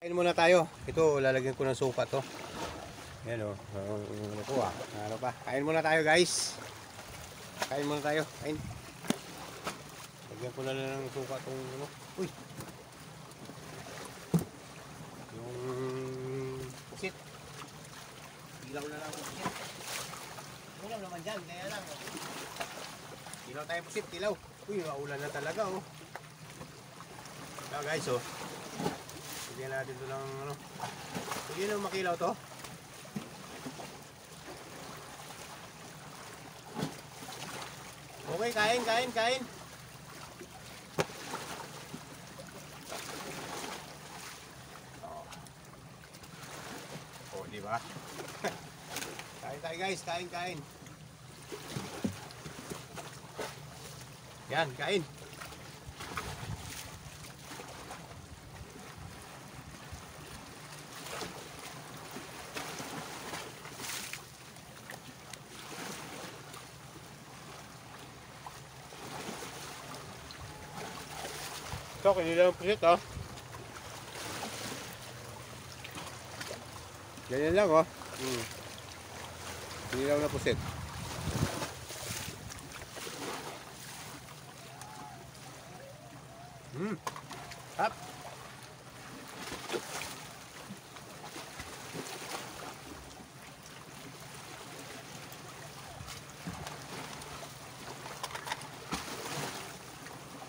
Kain muna tayo. Ito, lalagyan ko ng suka to. Yan o. Ano po ah. Ano pa? Kain muna tayo guys. Kain muna tayo. Kain. Lagyan ko na lang ng suka tong ano. Uy. Yung pusit. Ilaw na lang ang pusit. Ilaw naman dyan. Kaya lang. Ilaw tayo pusit. Ilaw. Uy, maulan na talaga oh. Ito guys oh. Bigyan natin ito ng ano. Sige nang makilaw to. Okay, kain. Oh, di ba? Kain tayo guys, kain. Yan, kain. Ito, kinilang pusit oh. Ganyan lang oh. Kinilang na pusit. Hap.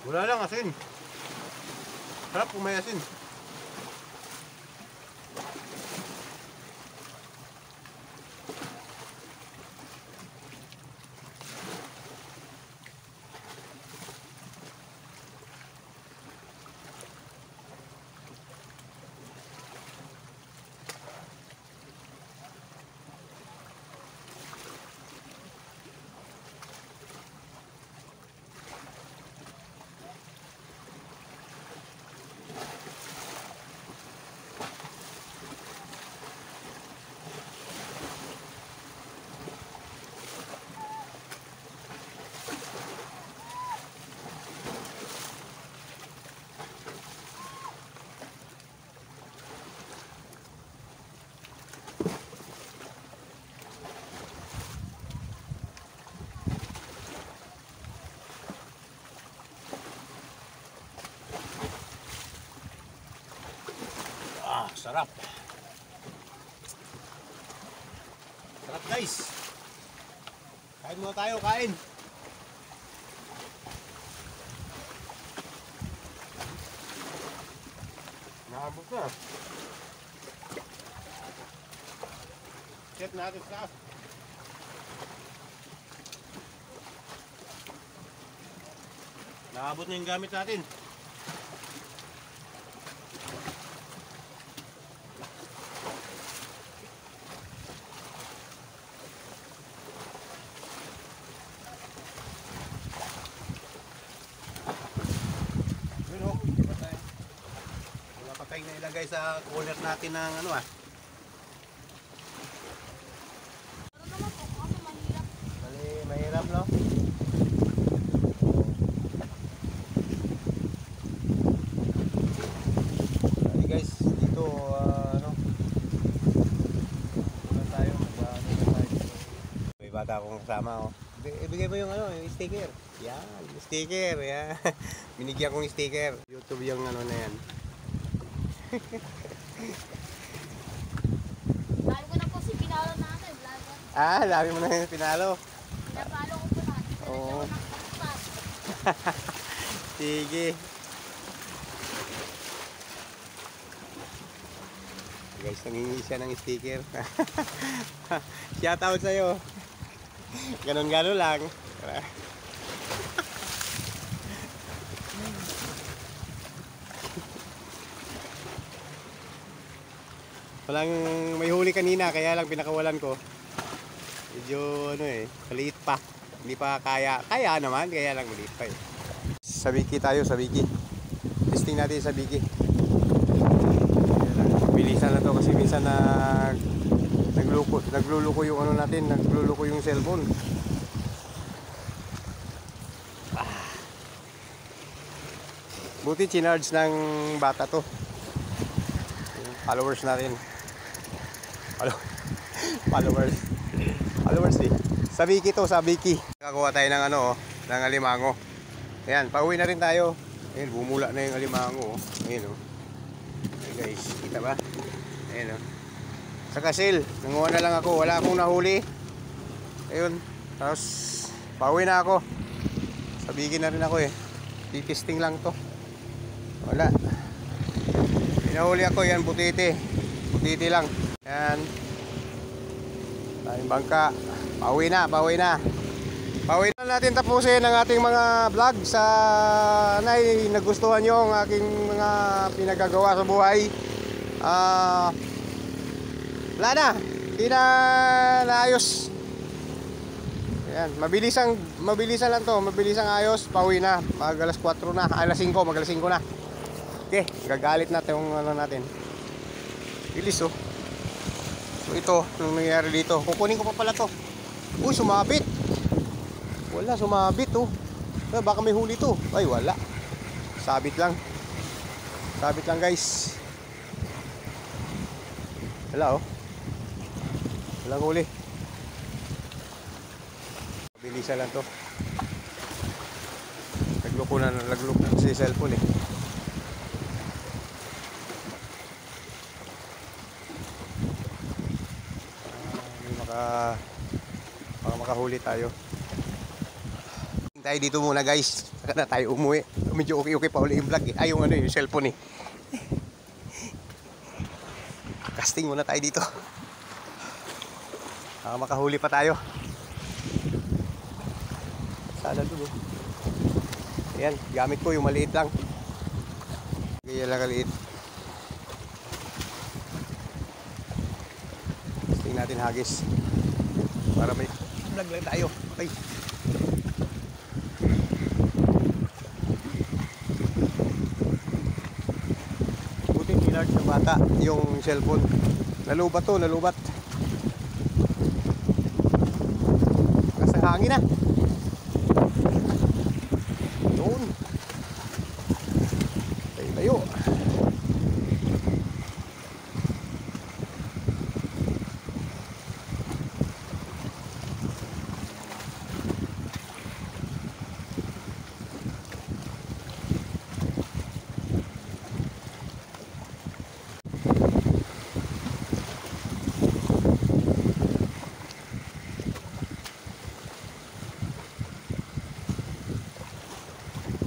Wala lang asin. Sarap kung may asin. Sarap. Sarap guys. Kain muna tayo, kain. Naabot na. Set natin sa taas. Naabot na yung gamit natin. Patay na ilagay sa cooler natin ng ano ah. Ano naman po ako mahirap. Mahirap no? Hey guys, dito ano? Ano tayo? May bata akong kasama oh. Ibigay mo yung ano, yung sticker. Yan, yung sticker. Yan. Binigyan kong sticker. YouTube yung ano na yan. Dahil ko na po si pinalo natin, vlogger. Ah, dami mo na yung pinalo. Pinapalo ko po natin. Oo. Nakapagpas. Sige. Guys, nangingi siya ng sticker. Shoutout sa'yo. Ganon-ganon lang. Walang may huli kanina kaya lang pinakawalan ko. Medyo ano eh, maliit pa. Hindi pa kaya. Kaya naman, kaya lang maliit pa eh. Sa Biki tayo, sa Biki. Testing natin sa Biki. Bilisan na to kasi minsan nagluluko yung ano natin, nagluluko yung cellphone. Buti chinarge ng bata to. followers natin. Followers. Followers eh. Sa Vicky to, sa Vicky. Nakakuha tayo ng ano, ng alimango. Ayan, pauwi na rin tayo. Ayan, bumula na yung alimango. Ayan o. Ayan guys, kita ba? Ayan o. Sa kasil, nanguha na lang ako. Wala akong nahuli. Ayun, tapos pauwi na ako. Sa Vicky na rin ako eh. Titesting lang to. Wala. Pinahuli ako, yan, butiti. Butiti lang. Yan. Tayong bangka. Pauwi na. Pauwi na natin tapusin ang ating mga vlog. Sana ay nagustuhan nyo ang aking mga pinagagawa sa buhay. Wala na. Hindi na naayos. Yan. Mabilisan lang to. Mabilisang ayos. Pauwi na. Mag alas 4 na. Alas 5. Mag alas 5 na. Okay. Gagalit natin yung ano natin. Bilis oh. So ito, nung nangyari dito, kukunin ko pa pala to. Uy, sumabit. Wala, sumabit oh. Baka may huli to. Ay, wala. Sabit lang. Sabit lang guys. Wala oh. Walang huli. Bilisan lang to. Nagloko na si cellphone eh. Baka makahuli tayo. Tayo dito muna guys. Saka na tayo umuwi. Medyo okay pa uli yung vlog eh. Ay yung ano yung cellphone eh. Casting muna tayo dito. Baka makahuli pa tayo. Sana dun oh. Ayan, gamit ko yung maliit lang. Kaya lang kaliit. Casting natin hagis. Para may vlog lang tayo. Okay. Buti pinark ng bata yung cellphone. Nalubat to, nalubat. Kasi hangin na. Doon. Tayo.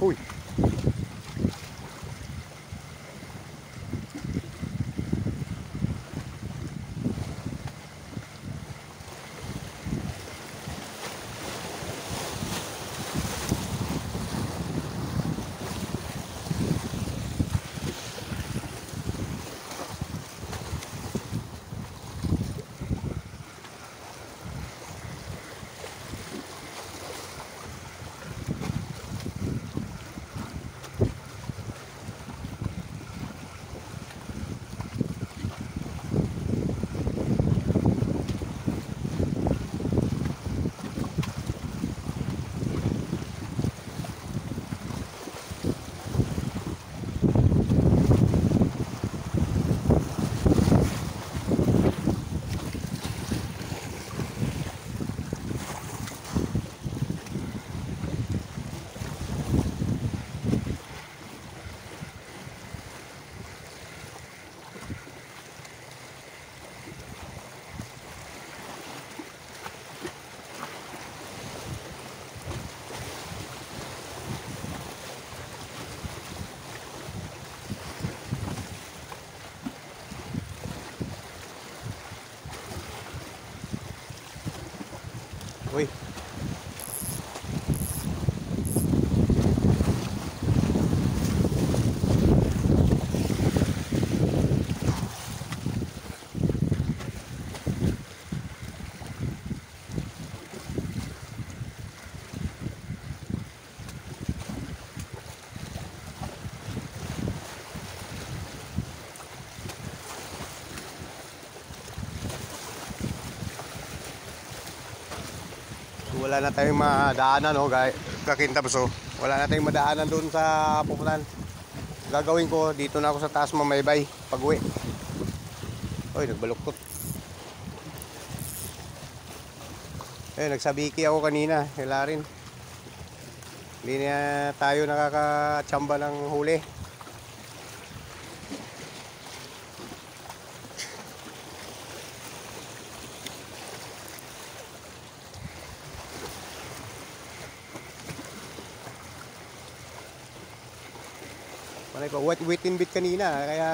Uy. Uy. Wala na tayong madaanan no, kakintabso. Wala na tayong madaanan doon sa pupuntahan. Gagawin ko dito na ako sa taas mamaybay pag-uwi. Oy, nagbaluktot. Nagsabiki ako kanina, wala rin. Hindi na tayo nakakatsamba ng huli. Malay ko, wet and bit kanina, kaya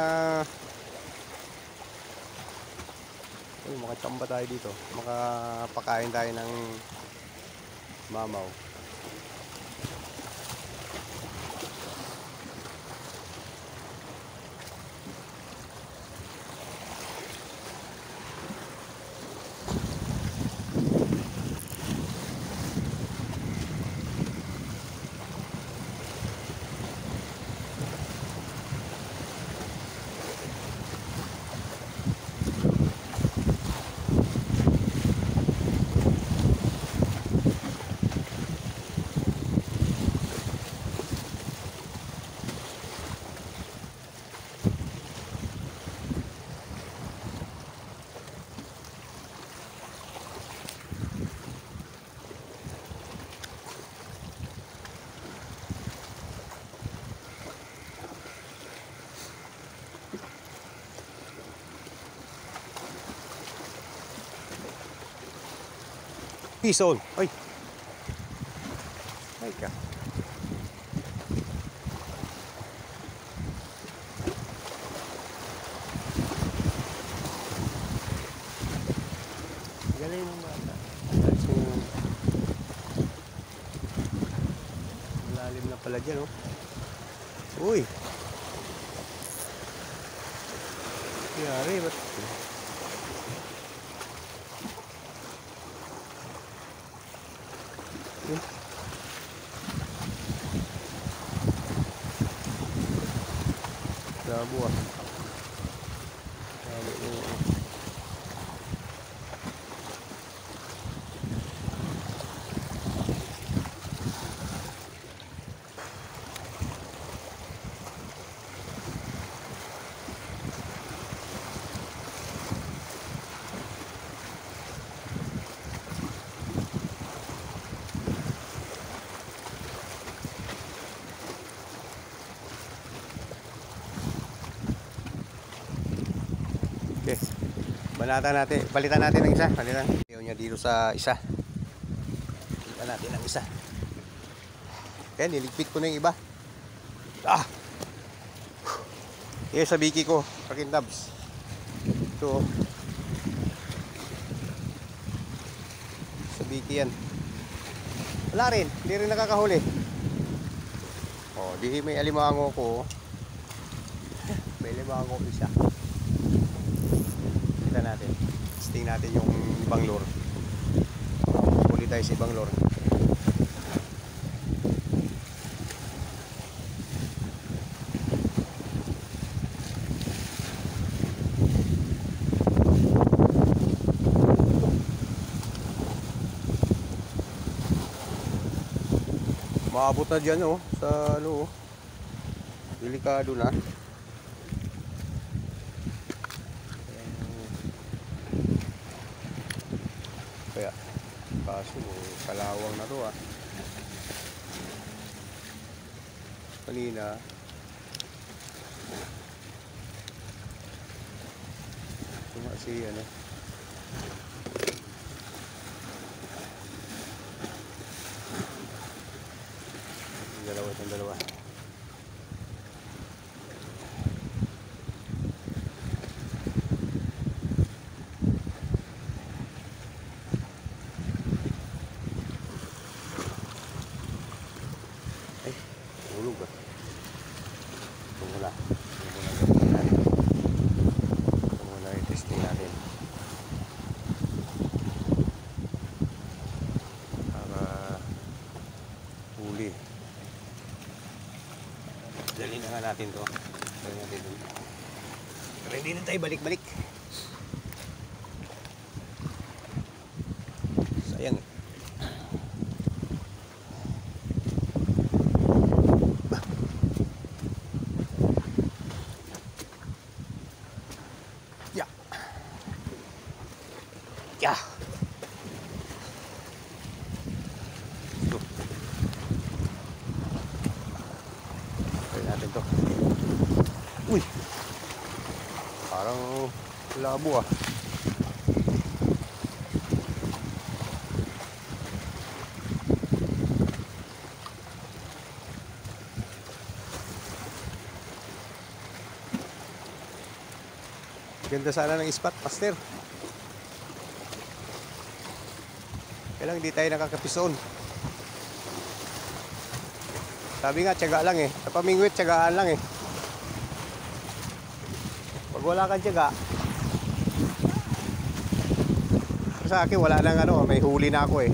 makachamba tayo dito. Makapakain tayo ng mamaw. Pison. Ay. Ay ka. Galing mo bata. Malalim na pala dyan, oh. Uy. Yari, ba't? Labo ah. Labo yung okay. Palitan natin ng isa. Palitan. Ayaw niya dito sa isa. Palitan natin ng isa. Okay, niligpit ko na yung iba. Ah! Yung sa biki ko. Pakintabs. Ito. Sa biki yan. Wala rin. Hindi rin nakakahuli. Oh, di may alimango ko. May alimango isa. Natin. Testing natin yung ibang lure. Huli tayo sa ibang lure. Maabot na dyan, oh, sa ano, oh. Delikado na. Kaya kaso kalawang na to ah. Kanina si ano, itong dalawa. Hulog ah. Ito muna i-testing natin. Para huli. Dali na nga natin to. Dali natin dun. Ready na tayo, balik-balik. Sayang. Yeah. Yeah. Try natin to. Uy! Parang labo ah. Ganda sana ng spot, Master. Kaya lang, hindi tayo nakakapison. Sabi nga, tiyaga lang eh. Sa pamingwit, tiyagaan lang eh. Pag wala kang tiyaga, sa akin, wala nang ano, may huli na ako eh.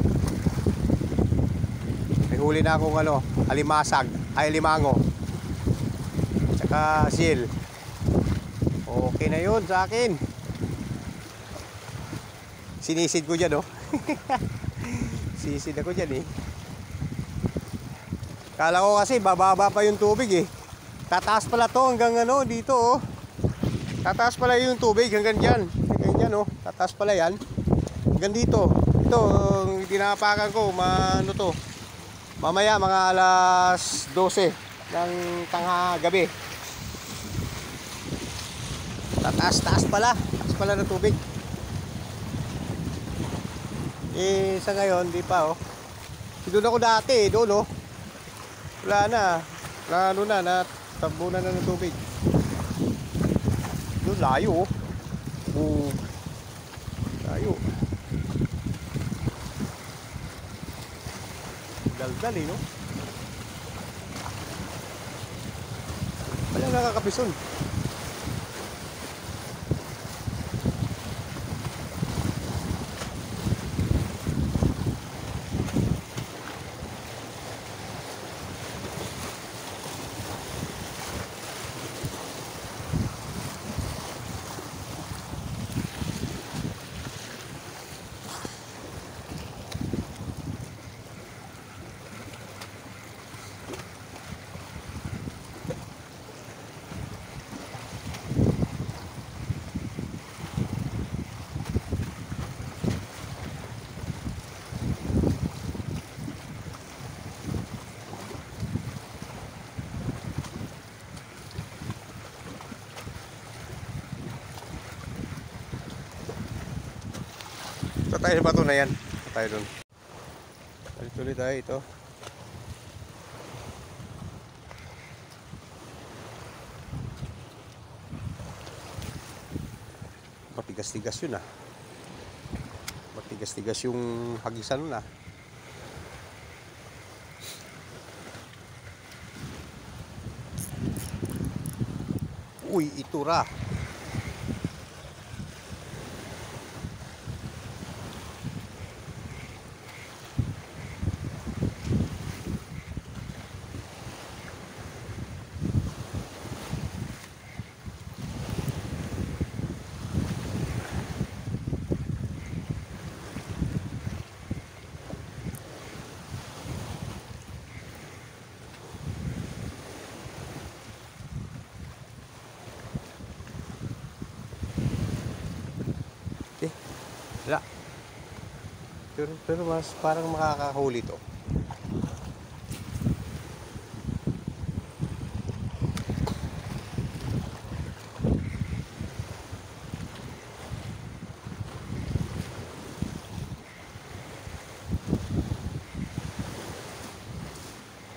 May huli na akong ano, alimasag, ay limango. Tsaka seal. Okay na yun sa akin. Sinisid ko dyan, oh. Sisid ako dyan, eh. Kala ko kasi bababa pa yung tubig, eh. Tataas pala to hanggang ano, dito, oh. Tataas pala yung tubig hanggang dyan. Hanggang dyan, oh. Tataas pala yan. Hanggang dito. Ito, tinapakan ko, ano to. Mamaya, mga alas 12 ng gabi. Taas pala. Taas pala ng tubig. Eh, sa ngayon, di pa, oh. Doon ako dati, doon, oh. Wala na. Ano na, natabunan na ng tubig. Doon, layo, oh. Layo. Daldal, eh, no? Wala nakakapison. So tayo sa bato na yan. Tayo dun. Tuloy tayo ito. Matigas-tigas yun ah. Matigas-tigas yung hagisan nun ah. Uy, itura. Wala. Pero mas parang makakahuli to.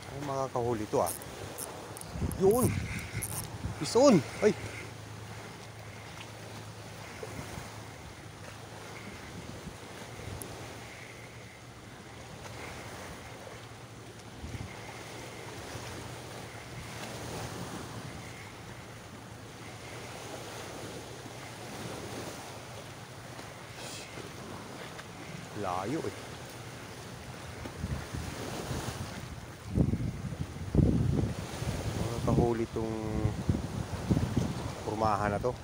Ay, makakahuli to ah. Yun. Pison. Ay. Layo eh. Makakahuli tong kurmahan na to.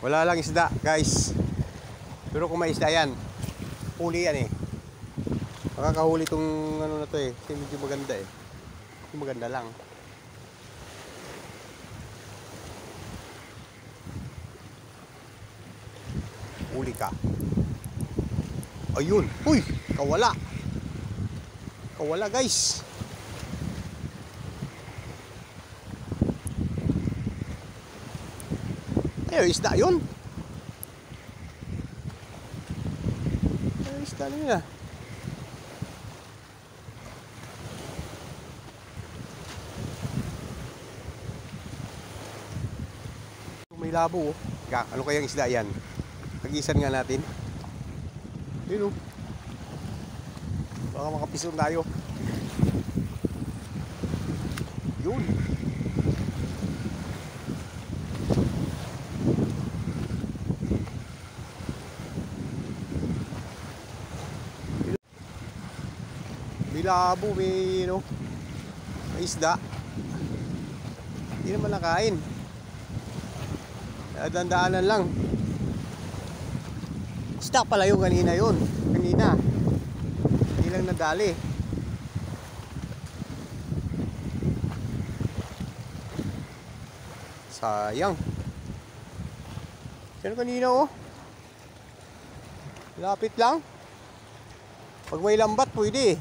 Wala lang isda, guys. Pero kung may isda yan, huli yan eh. Makakahuli tong ano na to eh. Kasi medyo maganda eh. Medyo maganda lang. Huli ka. Ayun. Uy! Kawala. Kawala, guys. Ay, isda yun. Ay, isda na yun ah. May labo oh. Ano kayang isda yan? Tagisan nga natin. Yun oh. Baka makapison tayo. Yun. May labo, may ano, may isda. Hindi naman nakain. Dandaanan lang. Isda pala yung kanina yun. Kanina. Hindi lang nadali. Sayang. Yan kanina oh. Lapit lang. Pag may lambat pwede.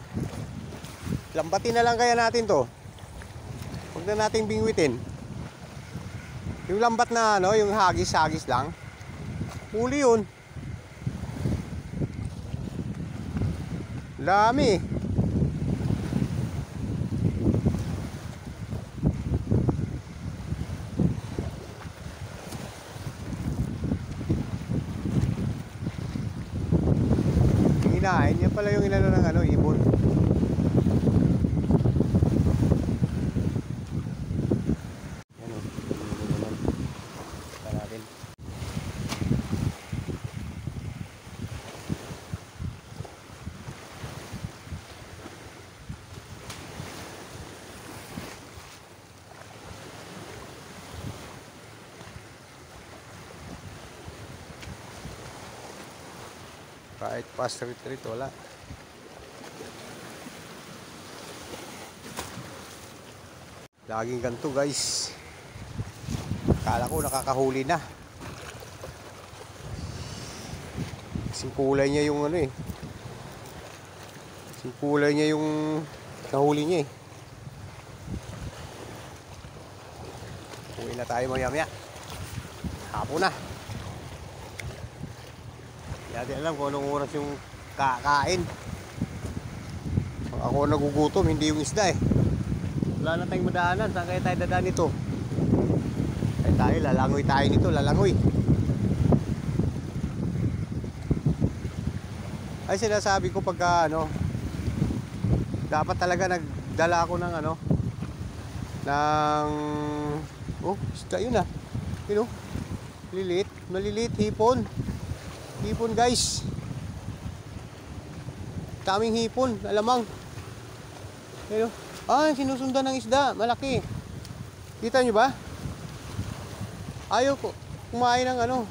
Lambatin na lang kaya natin to. Huwag na nating bingwitin. Yung lambat na ano, yung hagis-hagis lang. Huli yun. Dami. Hinahin niya pala yung inano ng ano, ibon. Kahit fast retreat, wala. Laging ganito guys. Kala ko nakakahuli na. Kasing kulay niya yung ano eh. Kasing kulay niya yung nahuli niya eh. Uwi na tayo maya-maya. Hapon na. Hindi natin alam kung anong oras yung kakain. Pag ako nagugutom, hindi yung isda eh. Wala na tayong madaanan. Saan kaya tayo dadaan ito? Kaya tayo, lalangoy tayo nito, lalangoy. Ay sinasabi ko pagka ano, dapat talaga nagdala ako ng ano, ng oh, isda yun ah. Yun oh, maliliit, maliliit, hipon. Hipon guys. Daming hipon, alamang. Pero, sinusundan ng isda, malaki. Kita nyo ba? Ayaw ko kumain ng ano.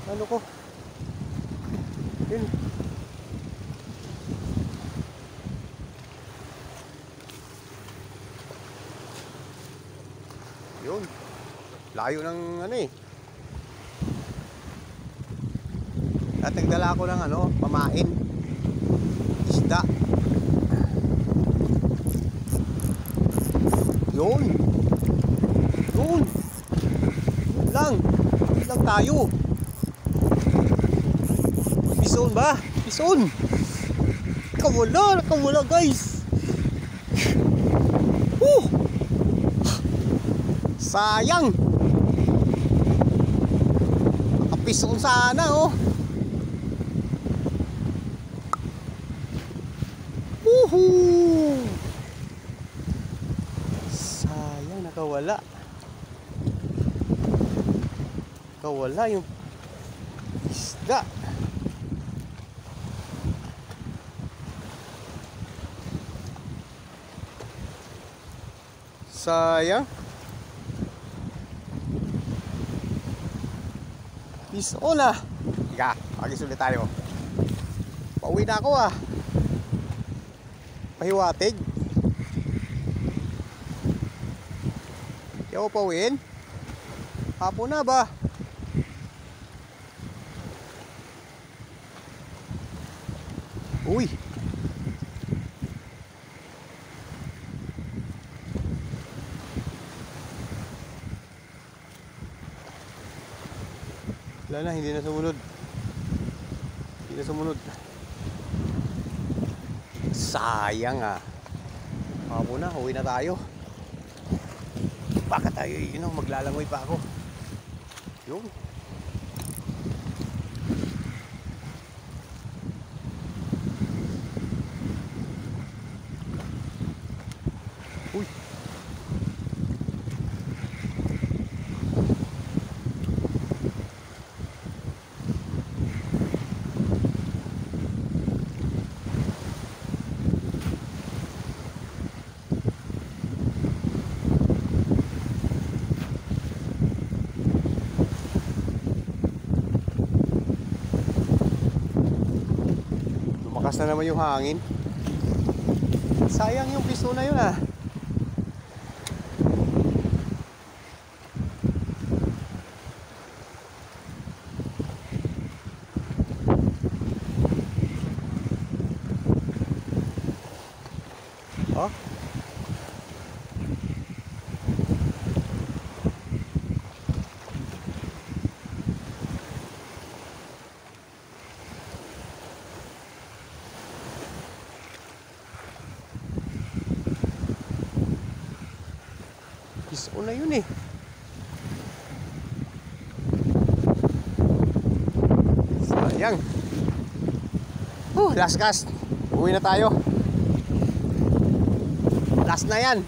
Ano ko? Yun. Yun. Layo ng ano eh. At nagdala ko ng ano, pamain. Isda. Yun. Yun. Yun lang. Yun lang tayo. Pison ba? Pison. Nakawala, nakawala guys. Sayang. Nakapison sana oh. Sayang, nakawala. Nakawala yung isda. Sayang. Peace on ah. Ika, magis ulit tayo. Pauwi na ako ah. Pahiwatig. Di ako pauwiin. Hapon na ba? Uy. Wala na, hindi na sumunod. Hindi na sumunod. Sayang ah. Hapon na, uwi na tayo. Baka tayo, maglalangoy pa ako. Yun. Uy. Lumakas na naman yung hangin. Sayang yung piso na yun ah. Oh. Piso na yun eh. Sayang. Last cast. Uwi na tayo. Last na yan.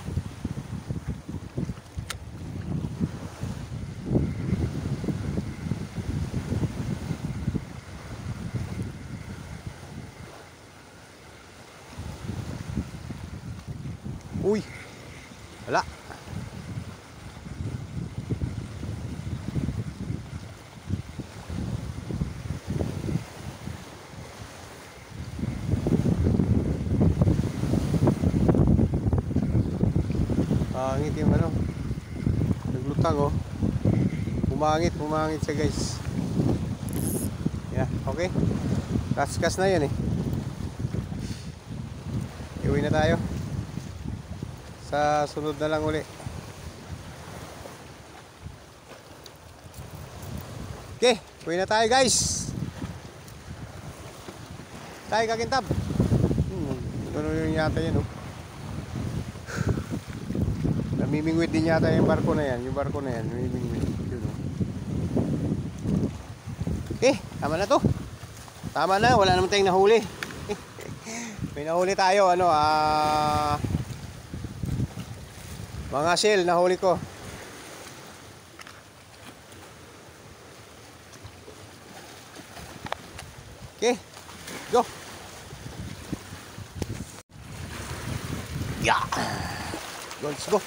Uy. Wala. Pangit yung naglutang oh. Pumangit siya guys. Yeah, okay. Kaskas na yan eh. Iuwi na tayo. Sa sunod na lang uli. Okay, uwi na tayo guys. Tayo kakintab. Gano'n yun yata yan oh. Namimingwit din yata yung barko na yan. Yung barko na yan, namimingwit. Yun, oh. Okay, tama na to. Tama na, wala naman tayong nahuli. May nahuli tayo, mga shell, nahuli ko. Okay, go. Yeah. Let's go.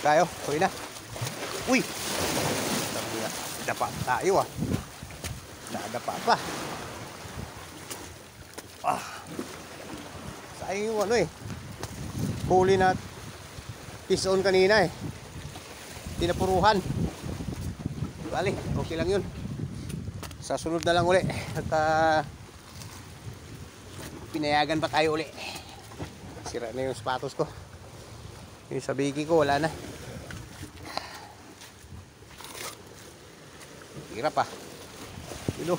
Tayo, uwi na. Uy! Dapa tayo ah. Nadapa pa. Sayang yung huli na fish on kanina eh. Tinapuruhan. Bali, okay lang yun. Sa sunod na lang uli. At pinayagan pa tayo uli. Sira na yung sapatos ko. Yung sa biki ko wala na. Hirap ah. Ilo.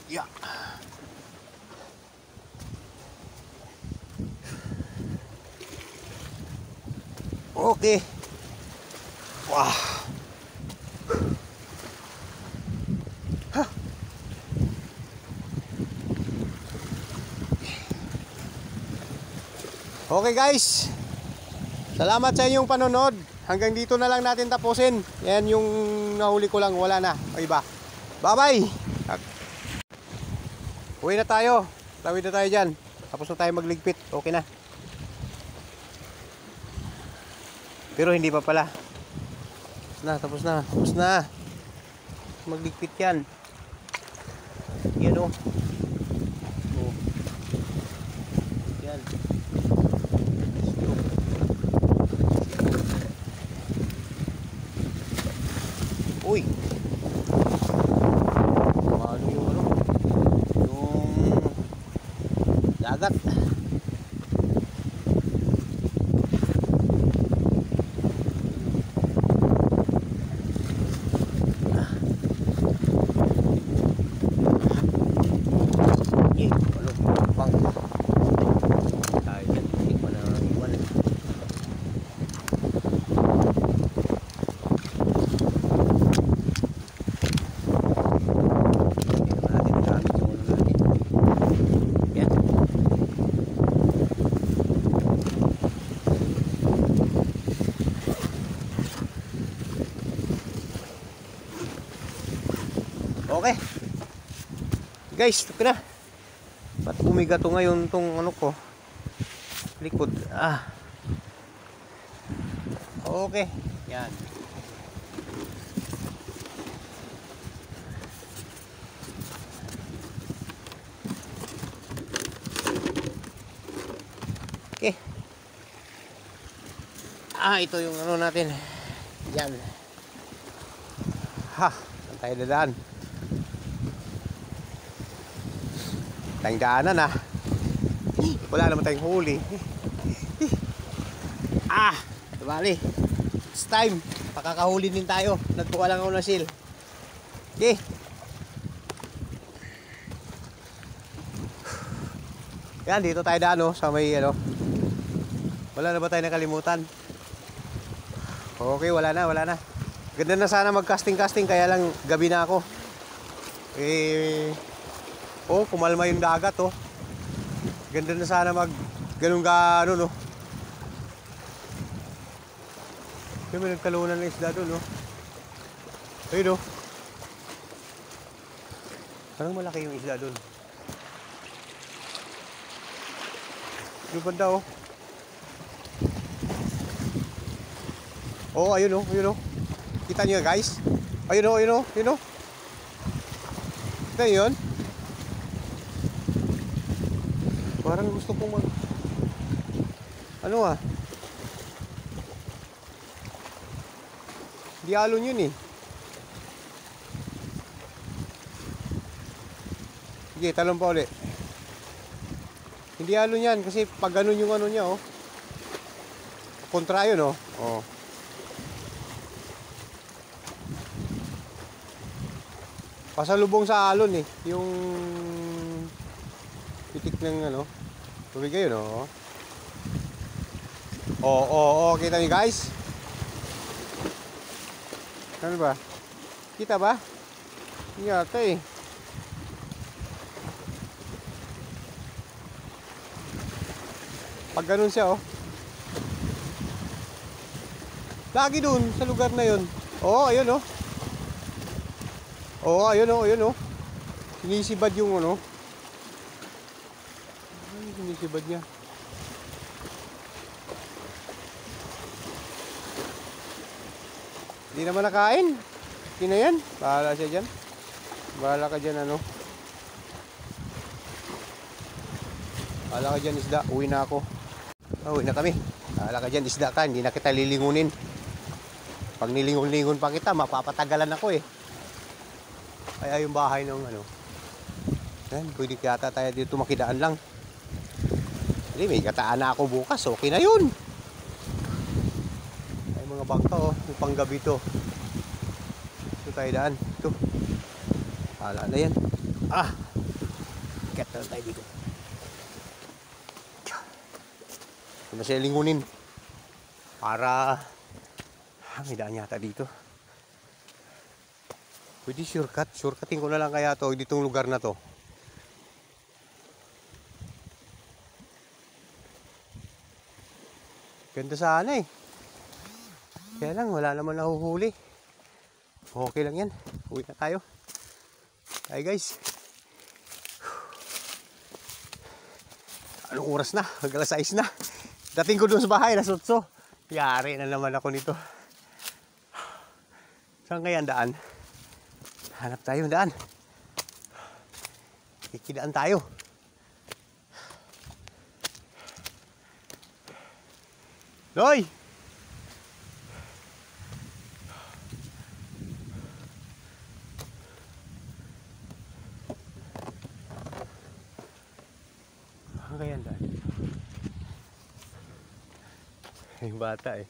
Yeah. Okay. Wah. Okay guys, salamat sa inyong panonood. Hanggang dito na lang natin tapusin. Yan yung nahuli ko lang, wala na. O iba. Bye bye. Uwi na tayo. Tawid na tayo dyan. Tapos na tayo magligpit. Okay na. Pero hindi pa pala. Tapos na. Magligpit yan. Yan o. Oh. Yan. Uy. Paano yung ano? Yung dagat. Okay. Guys, ito na. Ba't bumiga to ngayon tong ano ko? Likod. Okay. Yan. Okay. Ito yung ano natin. Yan. Saan tayo dadaan? Tayong daanan wala naman tayong huli. Bali, it's time, pakakahuli din tayo. Nagkuha lang ako ng seal. Okay. Yan, dito tayo daan sa may wala na ba tayo nakalimutan? Okay, wala na. Ganda na sana mag-casting kaya lang gabi na ako. Kumalma yung dagat Ganda na sana mag ganun no. May nagtalunan ng isda doon Ayun Parang malaki yung isda doon. Yung banda ayun Kita niyo guys? Ayun Kita niyo yun? Parang gusto kong mag Di alon yun Sige, talon pa ulit. Hindi alon yan kasi pag ganun yung ano niya kontra yun Pasalubong sa alon yung pitik ng tubig yun kita niyo guys? Ano ba? Kita ba? Yata Pag ganun siya lagi dun sa lugar na yun. Ayun ayun sinisibad yung sinisibad niya. Hindi naman nakain. Hindi na yan. Bahala siya dyan. Bahala ka dyan Bahala ka dyan isda. Uwi na ako. Uwi na kami. Bahala ka dyan isda ka. Hindi na kita lilingunin. Pag nilingon-lingon pa kita, mapapatagalan ako Kaya yung bahay ng yan, pwede kaya tayo dito makidaan lang. Hindi, may kataan na ako bukas. Okay na yun. Mga bangka yung panggabi to. Ito tayo daan. Ito. Hala na yan. Kat na tayo dito. Ito na siya lingunin. Para may daan yata dito. Pwede shortcut. Shortcutin ko na lang kaya to ditong lugar na to. Ganda sana Kaya lang, wala naman nahuhuli. Okay lang yan. Uwi na tayo. Hi guys. Anong oras na? Mag-alas 6 na. Dating ko doon sa bahay, nasutso. Yari na naman ako nito. Saan kaya ang daan? Hanap tayo ng daan. Kikidaan tayo. Loy! Saan kaya ang daan? Yung bata eh.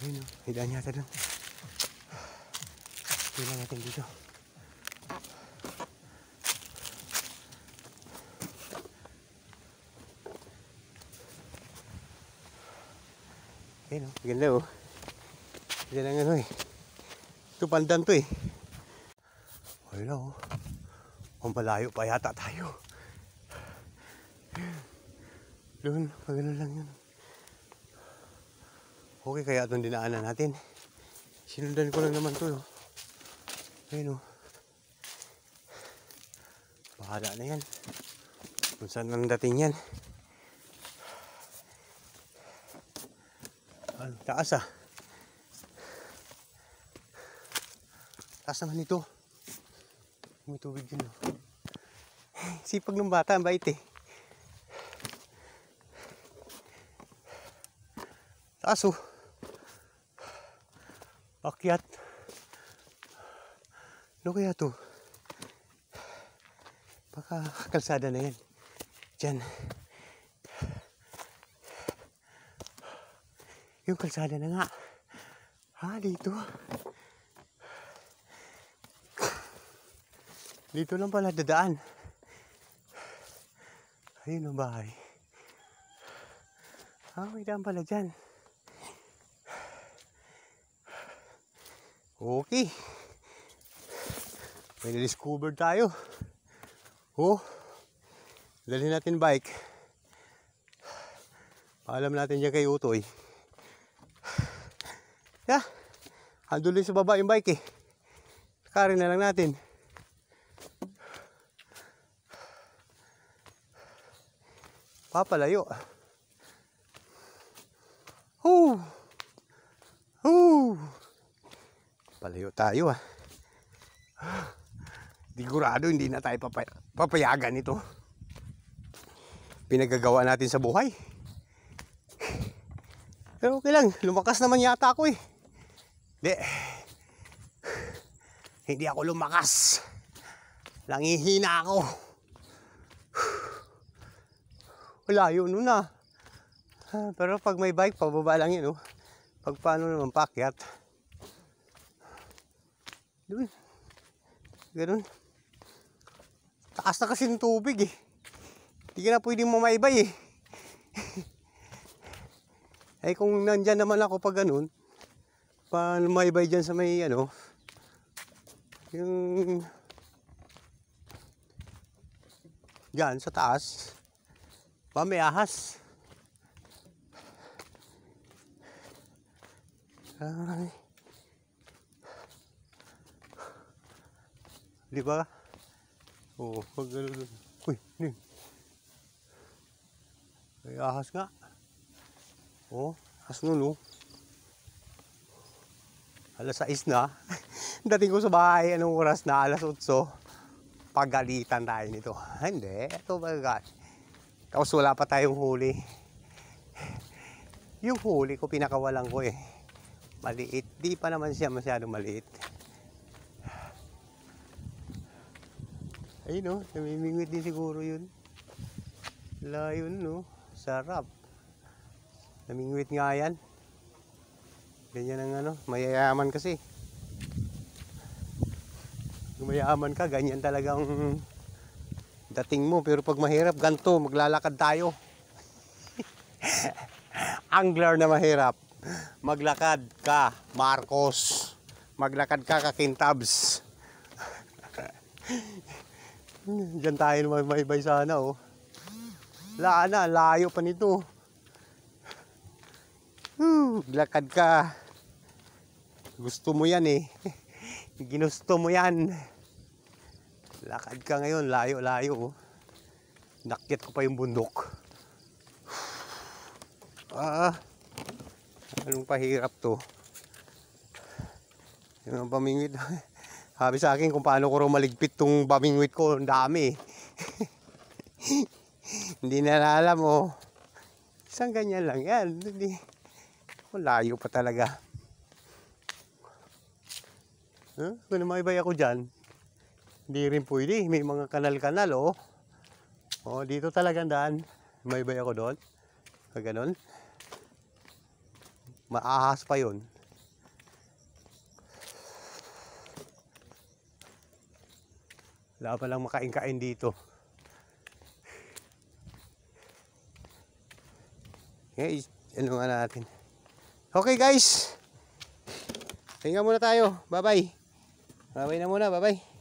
Ayun o, may daan yata dun. Tingnan natin dito. Ayun o, ganda o. Ganda ng ano eh. Ito pandan to eh. Ayun na o. Ang palayo pa yata tayo. Doon, pag ano lang yun. Okay, kaya itong dinaanan natin. Sinundan ko lang naman to. Ayun o. Bahala na yan. Kung saan nang dating yan. Ano, taas ah. Taas naman ito. May tubig yun o. Sipag ng bata, ang bait eh. Taas o. Akyat. Ano kaya to? Baka kalsada na yan. Diyan. Yung kalsada na nga. Ha, dito. Dito lang pala dadaan. Ayun ang bahay. Ah, may daan pala dyan. Okay. May na-discover tayo. Oh. Dalhin natin bike. Paalam natin dyan kay Utoy. Yeah. Handuloy sa baba yung bike eh. Karin na lang natin. Papalayo. Palayo tayo ah. Digurado hindi na tayo papayagan ito. Pinagagawa natin sa buhay. Pero okay lang, lumakas naman yata ako eh. Hindi ako lumakas. Langihina ako. Wala yun nun ah. Pero pag may bike, pababa lang yun oh. Pag paano naman pakyat. Doon. Ganun. Taas na kasi ng tubig eh. Hindi ka na pwedeng mamaybay eh. Ay kung nandyan naman ako pag ganun, paano maybay dyan sa may ano, yung dyan sa taas, pa may ahas. Ay. Di ba? Oo, pag gano'n. Uy, ning. May ahas nga. Oo, ahas nun, oh. Alas 6 na. Dating ko sa bahay, anong oras na? Alas 8. Pagalitan tayo nito. Hindi, ito ba? Tapos wala pa tayong huli. Yung huli ko, pinakawalan ko eh. Maliit. Di pa naman siya masyadong maliit. Ayun no, namimingwit din siguro yun. Layo no, sarap. Namingwit nga yan. Ganyan ang ano, mayayaman kasi. Kung mayayaman ka, ganyan talagang dating mo. Pero pag mahirap, ganito, maglalakad tayo. Angler na mahirap. Maglakad ka, Marcos. Maglakad ka, Kakintabs. Diyan tayo maybay sana oh. Wala na, layo pa nito. Lakad ka. Gusto mo yan eh. Ginusto mo yan. Lakad ka ngayon, layo-layo. Oh. Nakyat ko pa yung bundok. Anong pahirap to? Yung pamingwit. Sabi sa akin kung paano ko rin maligpit tong pamingwit ko. Ang dami. Hindi na alam oh. Isang ganyan lang yan. Layo pa talaga. Kung naman ako dyan, hindi rin pwede. May mga kanal-kanal oh. Oh, dito talagang daan. May ako doon. Ganon. Maahas pa yun. Wala pa lang makain-kain dito. Okay, ano nga natin. Okay guys. Tingnan muna tayo. Bye-bye. Bye-bye na muna. Bye-bye.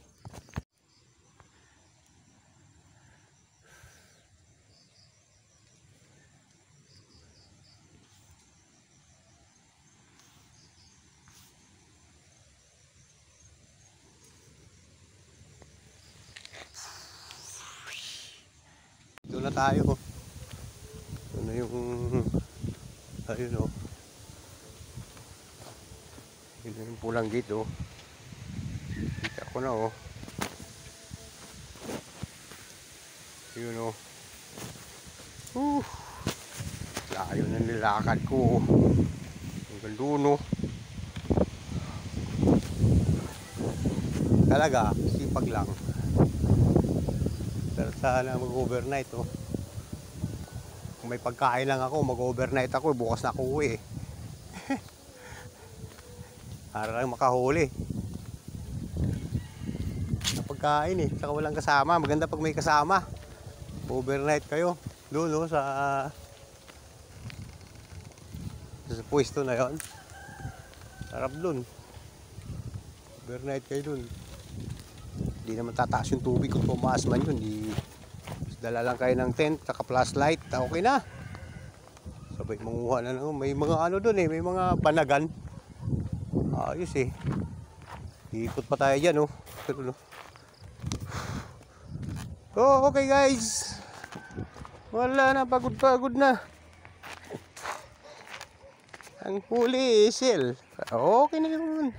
Ito na tayo. Ito na yung ayun o. Yun na yung pulang gate o. Kita ko na o. Yun o. Layo na nilakad ko o. Hanggang doon o. Talaga, sipag lang. Pero sana mag-overnight oh. Kung may pagkain lang ako, mag-overnight ako, bukas na ako uwi eh. Para lang makahuli. Sa pagkain eh, saka walang kasama. Maganda pag may kasama. Overnight kayo. Doon oh, sa pwesto na yon. Sarap doon. Overnight kayo doon. Hindi naman tataas yung tubig kung pumaas man yun. Dala lang kayo ng tent, saka flashlight, okay na. Sabay manguha na lang. May mga ano doon eh, may mga banagan. Ayos eh. Ikot pa tayo dyan oh. Oh, okay guys. Wala na, pagod na. Ang huli eh, seal. Okay na yun.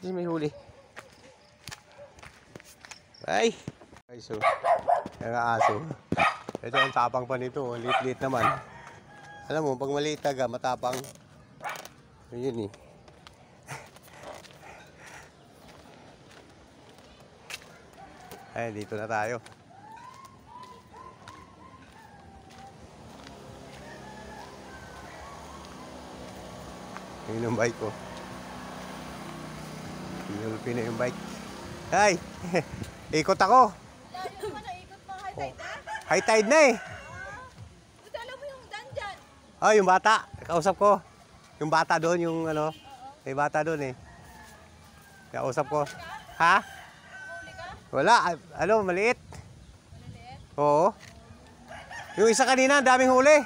Hindi may huli. Bye. Okay, so, yung aso. Ito ang tapang pa nito. Lit-lit naman. Alam mo, pag maliit taga, matapang. Yun eh. Ay, dito na tayo. Yun yung bike ko. Pinulpi na yung bike. Hi! Ikot ako. Lalo naman naikot mo, high tide na? High tide na eh. Buti alam mo yung daan dyan. Yung bata. Kausap ko. Yung bata doon, yung ano. May bata doon eh. Kausap ko. Ha? Nakahuli ka? Wala. Ano, maliit. Maliliit? Oo. Yung isa kanina, daming huli.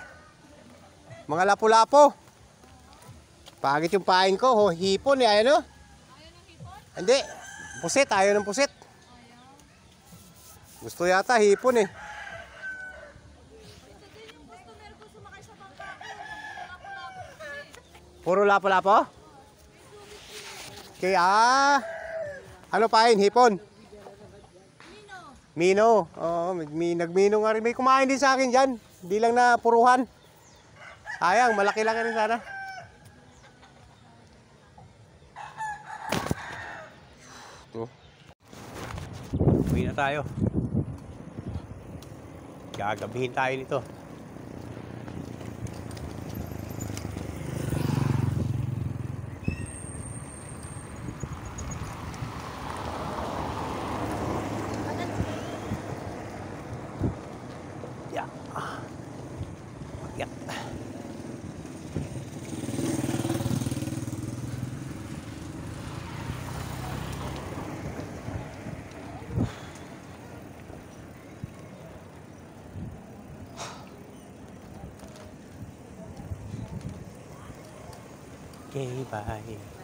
Mga lapu-lapo. Pagit yung pain ko. Oh, hipon eh. Ayaw no? Ayaw ng hipon? Hindi. Pusit. Ayaw ng pusit. Ayaw. Gusto yata hipon eh. Ito din yung customer ko sumakay sa bangka ko. Lapu-lapu. Puro lapu-lapo? Kaya, ano pain? Hipon? Mino. Mino. Oo, nagmino nga rin. May kumain din sa akin dyan. Hindi lang na puruhan. Sayang, malaki lang rin sana. Ito. Uwi na tayo. Gagabihin tayo nito. Yeah. Akyat. Okay, bye.